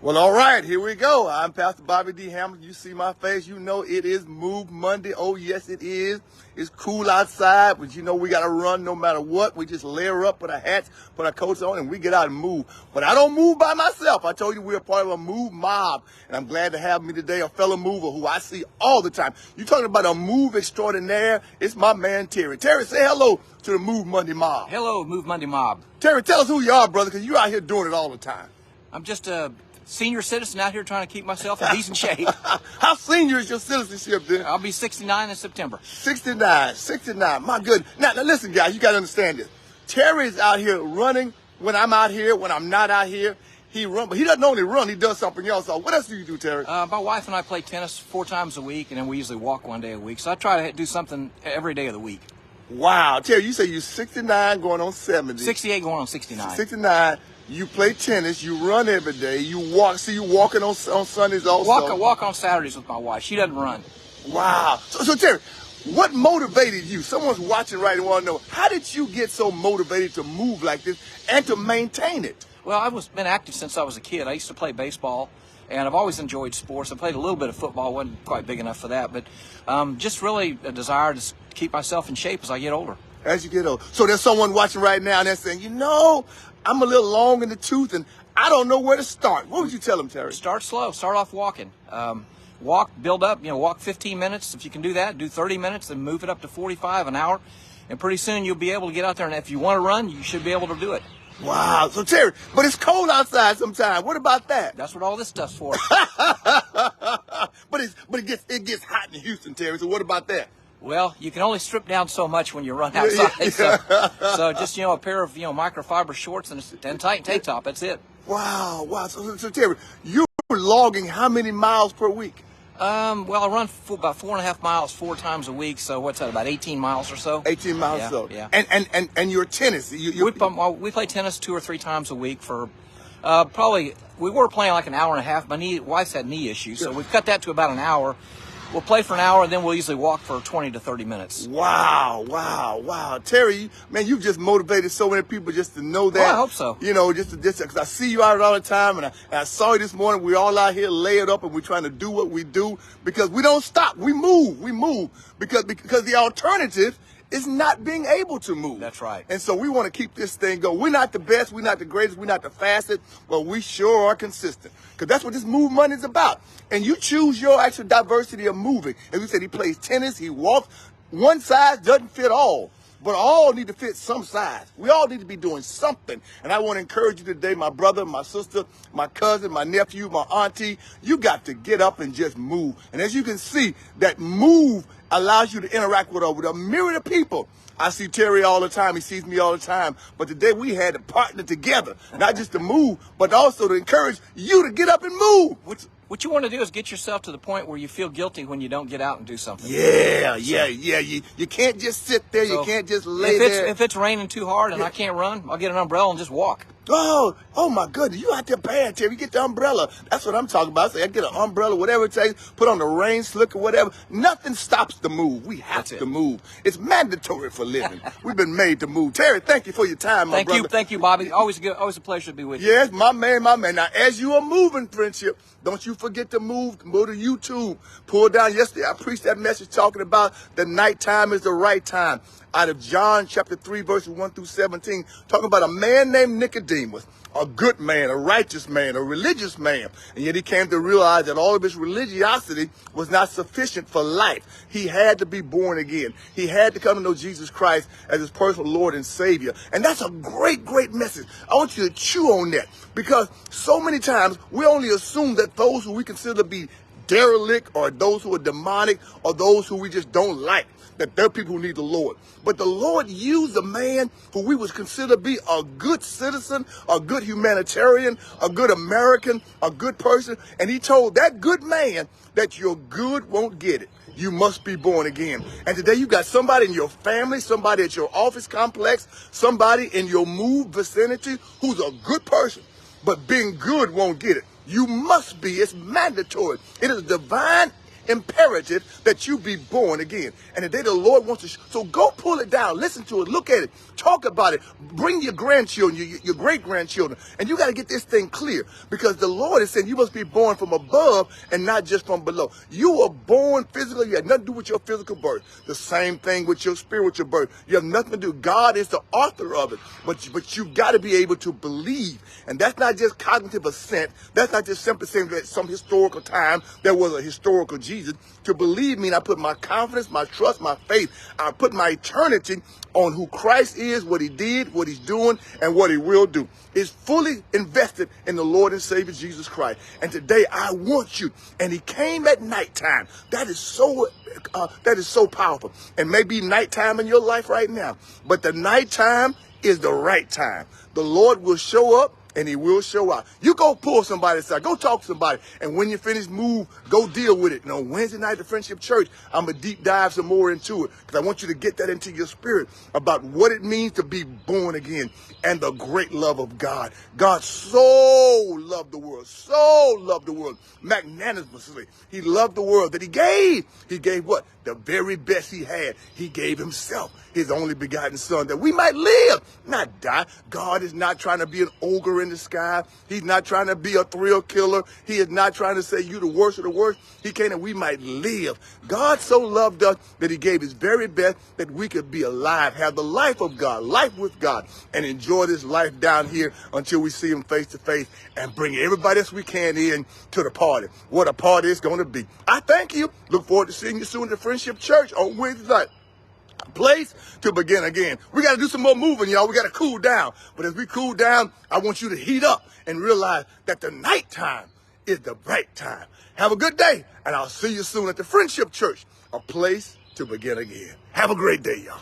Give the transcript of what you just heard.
Well, all right, here we go. I'm Pastor Bobby D. Hamilton. You see my face, you know it is Move Monday. Oh, yes, it is. It's cool outside, but you know we got to run no matter what. We just layer up, put our hats, put our coats on, and we get out and move. But I don't move by myself. I told you we're a part of a move mob, and I'm glad to have me today, a fellow mover who I see all the time. You're talking about a move extraordinaire. It's my man, Terry. Terry, say hello to the Move Monday mob. Hello, Move Monday mob. Terry, tell us who you are, brother, because you're out here doing it all the time. I'm just a senior citizen out here trying to keep myself in decent shape. How senior is your citizenship then? I'll be 69 in September. 69. My goodness. Now listen, guys, you got to understand this. Terry's out here running when I'm out here, when I'm not out here. He runs, but he doesn't only run, he does something else. So what else do you do, Terry? My wife and I play tennis 4 times a week, and then we usually walk 1 day a week. So I try to do something every day of the week. Wow. Terry, you say you're 69 going on 70. 68 going on 69. 69. You play tennis, you run every day, you walk. See you walking on Sundays also. Walk on Saturdays with my wife. She doesn't run. Wow. So Terry, what motivated you? Someone's watching right and want to know, how did you get so motivated to move like this and to maintain it? Well, I've been active since I was a kid. I used to play baseball, and I've always enjoyed sports. I played a little bit of football, wasn't quite big enough for that, but just really a desire to keep myself in shape as I get older. As you get older. So there's someone watching right now and they're saying, you know, I'm a little long in the tooth and I don't know where to start. What would you tell them, Terry? Start slow. Start off walking. Walk, build up, walk 15 minutes. If you can do that, do 30 minutes, then move it up to 45, an hour. And pretty soon you'll be able to get out there. And if you want to run, you should be able to do it. Wow. So, Terry, but it's cold outside sometimes. What about that? That's what all this stuff's for. but it gets hot in Houston, Terry. So what about that? Well, you can only strip down so much when you run outside. Yeah. So just, a pair of, microfiber shorts and tight tank top. That's it. Wow. So Terry, you're logging how many miles per week? Well, I run about 4.5 miles 4 times a week. So what's that, about 18 miles or so? 18 miles yeah, or so. Yeah. And your tennis? We play tennis 2 or 3 times a week for probably, we were playing like an hour and a half. My wife's had knee issues, so we've cut that to about an hour. We'll play for an hour, and then we'll usually walk for 20 to 30 minutes. Wow. Terry, man, you've just motivated so many people just to know that. Well, I hope so. Just because I see you out all the time, and I saw you this morning. We're all out here layered up, and we're trying to do what we do because we don't stop. We move because the alternative is not being able to move. That's right. And so we want to keep this thing going. We're not the best, we're not the greatest, we're not the fastest, but we sure are consistent. Because that's what this Move Monday is about. And you choose your actual diversity of moving. As we said, he plays tennis, he walks. One size doesn't fit all, but all need to fit some size. We all need to be doing something. And I want to encourage you today, my brother, my sister, my cousin, my nephew, my auntie, you got to get up and just move. And as you can see, that move allows you to interact with a myriad of people. I see Terry all the time. He sees me all the time. But today we had to partner together, not just to move, but also to encourage you to get up and move. What you want to do is get yourself to the point where you feel guilty when you don't get out and do something. Yeah. You can't just sit there. You can't just lay there. If it's raining too hard and I can't run, I'll get an umbrella and just walk. Oh my goodness. You out there bad, Terry. Get the umbrella. That's what I'm talking about. I say I get an umbrella, whatever it takes, put on the rain slick or whatever. Nothing stops the move. We have to move. It's mandatory for living. We've been made to move. Terry, thank you for your time, my brother. Thank you, Bobby. Always a pleasure to be with you. Yes, my man. Now, as you are moving, friendship, don't you forget to move. Go to YouTube. Pull down. Yesterday, I preached that message talking about the nighttime is the right time. Out of John chapter 3, verses 1 through 17, talking about a man named Nicodemus, a good man, a righteous man, a religious man. And yet he came to realize that all of his religiosity was not sufficient for life. He had to be born again. He had to come to know Jesus Christ as his personal Lord and Savior. And that's a great message. I want you to chew on that because so many times we only assume that those who we consider to be derelict or those who are demonic or those who we just don't like, that they're people who need the Lord. But the Lord used a man who we would consider to be a good citizen, a good humanitarian, a good American, a good person. And he told that good man that your good won't get it. You must be born again. And today you got somebody in your family, somebody at your office complex, somebody in your move vicinity who's a good person. But being good won't get it. You must be. It's mandatory. It is divine imperative that you be born again. And today the Lord wants to, so go pull it down, listen to it, look at it, talk about it, bring your grandchildren, your great-grandchildren, and you got to get this thing clear, because the Lord is saying you must be born from above and not just from below. You were born physically. You had nothing to do with your physical birth. The same thing with your spiritual birth. You have nothing to do. God is the author of it, but you got to be able to believe. And that's not just cognitive assent. That's not just simply saying that some historical time there was a historical Jesus. To believe means I put my confidence, my trust, my faith, I put my eternity on who Christ is, what he did, what he's doing, and what he will do. It's fully invested in the Lord and Savior Jesus Christ. And today I want you. And he came at nighttime. That is so powerful. And maybe nighttime in your life right now, but the nighttime is the right time. The Lord will show up and he will show out. You go pull somebody aside, go talk to somebody, and when you finish, move, go deal with it. And on Wednesday night at the Friendship Church, I'm going to deep dive some more into it, because I want you to get that into your spirit about what it means to be born again and the great love of God. God so loved the world magnanimously. He loved the world that he gave. He gave what? The very best he had. He gave himself, his only begotten son, that we might live, not die. God is not trying to be an ogre in the sky. He's not trying to be a thrill killer. He is not trying to say you the worst of the worst. He came that we might live. God so loved us that he gave his very best that we could be alive, have the life of God, life with God, and enjoy this life down here until we see him face to face, and bring everybody else we can in to the party. What a party it's going to be. I thank you. Look forward to seeing you soon at the Friendship Church on Wednesday night. Place to begin again. We got to do some more moving, y'all. We got to cool down. But as we cool down, I want you to heat up and realize that the nighttime is the right time. Have a good day, and I'll see you soon at the Friendship Church, a place to begin again. Have a great day, y'all.